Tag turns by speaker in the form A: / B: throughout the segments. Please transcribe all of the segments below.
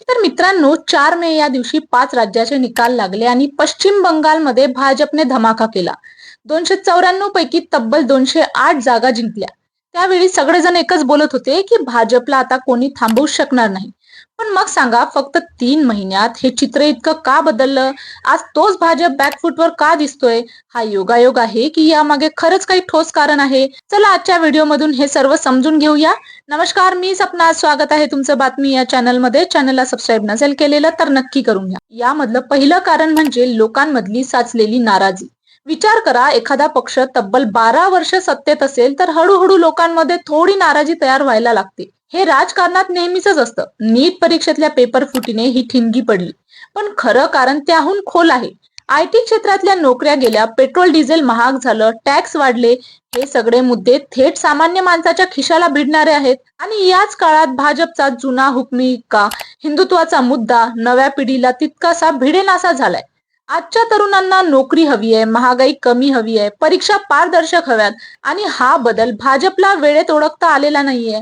A: तर मित्रांनो, 4 मे या दिवशी 5 राज्याचे निकाल लागले आणि पश्चिम बंगालमध्ये भाजपने धमाका केला. 294 पैकी तब्बल 208 जागा जिंकल्या. त्यावेळी सगळेजण एकच बोलत होते की भाजपला आता कोणी थांबवू शकणार नाही. पण मग सांगा, फक्त 3 महिन्यात हे चित्र इतकं का बदललं? आज तोच भाजप बॅकफुटवर का दिसतोय? हा योगायोग आहे की यामागे खरंच काही ठोस कारण आहे? चला आजच्या व्हिडिओमधून हे सर्व समजून घेऊया. नमस्कार, मी सपना. स्वागत आहे तुमचं बातमी या चॅनलमध्ये. चॅनलला सबस्क्राईब नसेल केलेलं तर नक्की करून घ्या. यामधलं पहिलं कारण म्हणजे लोकांमधली साचलेली नाराजी. विचार करा, एखादा पक्ष तब्बल 12 वर्ष सत्तेत असेल तर हळूहळू लोकांमध्ये थोडी नाराजी तयार व्हायला लागते. हे राजकारणात नेहमीच असतं. नीट परीक्षेतल्या पेपर फुटीने ही ठिणगी पडली. पण खरं कारण त्याहून खोल आहे. आयटी क्षेत्रातल्या नोकऱ्या गेल्या, पेट्रोल डिझेल महाग झालं, टॅक्स वाढले. हे सगळे मुद्दे थेट सामान्य माणसाच्या खिशाला भिडणारे आहेत. आणि याच काळात भाजपचा जुना हुकमी का हिंदुत्वाचा मुद्दा नव्या पिढीला तितकासा भिडेनासा झालाय. आजच्या तरुणांना नोकरी हवी आहे, महागाई कमी हवी आहे, परीक्षा पारदर्शक हव्यात. आणि हा बदल भाजपला वेळेत ओळखता आलेला नाहीये.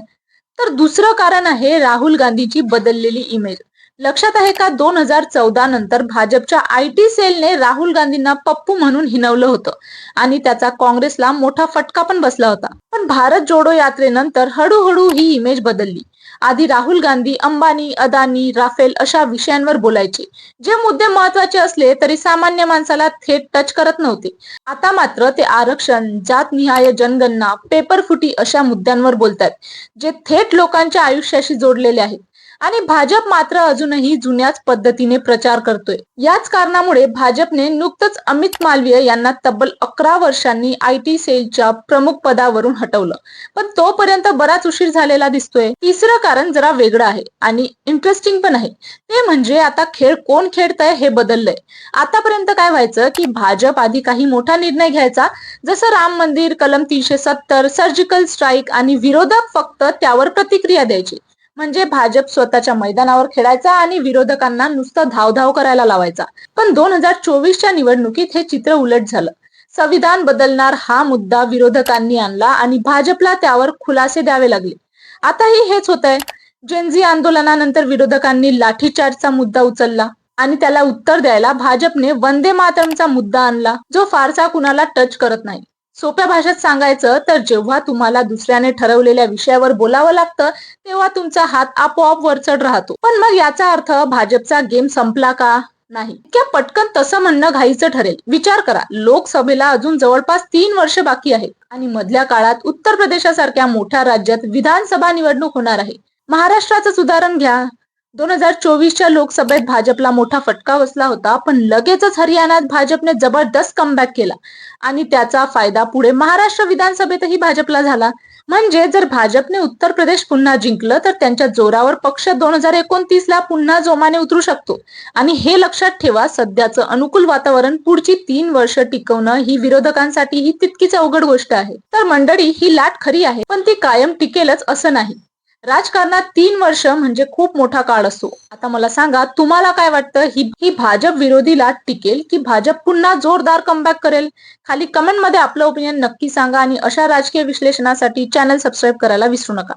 A: तर दुसरं कारण आहे राहुल गांधीची बदललेली इमेज. लक्षात आहे का, 2014 नंतर भाजपच्या आयटी सेलने राहुल गांधींना पप्पू म्हणून हिनवलं होतं आणि त्याचा काँग्रेसला मोठा फटका पण बसला होता. पण भारत जोडो यात्रेनंतर हळूहळू ही इमेज बदलली. आधी राहुल गांधी अंबानी, अदानी, राफेल अशा विषयांवर बोलायचे, जे मुद्दे महत्वाचे असले तरी सामान्य माणसाला थेट टच करत नव्हते. आता मात्र ते आरक्षण, जातनिहाय जनगणना, पेपर फुटी अशा मुद्द्यांवर बोलतात, जे थेट लोकांच्या आयुष्याशी जोडलेले आहेत. आणि भाजप मात्र अजूनही जुन्याच पद्धतीने प्रचार करतोय. याच कारणामुळे भाजपने नुकतंच अमित मालवीय यांना तब्बल 11 वर्षांनी आयटी सेलच्या प्रमुख पदावरून हटवलं. पण तोपर्यंत बराच उशीर झालेला दिसतोय. तिसरं कारण जरा वेगळं आहे आणि इंटरेस्टिंग पण आहे. ते म्हणजे आता खेळ कोण खेळतंय हे बदललंय. आतापर्यंत काय व्हायचं की भाजप आधी काही मोठा निर्णय घ्यायचा, जसं राम मंदिर, कलम 370, सर्जिकल स्ट्राईक, आणि विरोधक फक्त त्यावर प्रतिक्रिया द्यायचे. म्हणजे भाजप स्वतःच्या मैदानावर खेळायचा आणि विरोधकांना नुसतं धावधाव करायला लावायचा. पण 2024च्या निवडणुकीत हे चित्र उलट झालं. संविधान बदलणार हा मुद्दा विरोधकांनी आणला आणि भाजपला त्यावर खुलासे द्यावे लागले. आताही हेच होतंय. जेनझी आंदोलनानंतर विरोधकांनी लाठीचार्जचा मुद्दा उचलला आणि त्याला उत्तर द्यायला भाजपने वंदे मातरमचा मुद्दा आणला, जो फारसा कुणाला टच करत नाही. सोप्या भाषेत सांगायचं तर जेव्हा तुम्हाला दुसऱ्याने ठरवलेल्या विषयावर बोलावं लागतं, तेव्हा तुमचा हात आपोआप वरचढ राहतो. पण मग याचा अर्थ भाजपचा गेम संपला का? नाही. इतक्या पटकन तसं म्हणणं घाईचं ठरेल. विचार करा, लोकसभेला अजून जवळपास 3 वर्ष बाकी आहेत आणि मधल्या काळात उत्तर प्रदेशासारख्या मोठ्या राज्यात विधानसभा निवडणूक होणार आहे. महाराष्ट्राचंच उदाहरण घ्या. 2024च्या लोकसभेत भाजपला मोठा फटका बसला होता, पण लगेचच हरियाणात भाजपने जबरदस्त कमबॅक केला आणि त्याचा फायदा पुढे महाराष्ट्र विधानसभेतही भाजपला झाला. म्हणजे जर भाजपने उत्तर प्रदेश पुन्हा जिंकलं तर त्यांच्या जोरावर पक्ष 2029ला पुन्हा जोमाने उतरू शकतो. आणि हे लक्षात ठेवा, सध्याचं अनुकूल वातावरण पुढची 3 वर्ष टिकवणं ही विरोधकांसाठीही तितकीच अवघड गोष्ट आहे. तर मंडळी, ही लाट खरी आहे, पण ती कायम टिकेलच असं नाही. राजकारणात 3 वर्ष म्हणजे खूप मोठा काळ असतो. आता मला सांगा, तुम्हाला काय वाटतं, ही भाजप विरोधी लाट टिकेल की भाजप पुन्हा जोरदार कमबॅक करेल? खाली कमेंट मध्ये आपलं ओपिनियन नक्की सांगा आणि अशा राजकीय विश्लेषणासाठी चॅनल सबस्क्राईब करायला विसरू नका.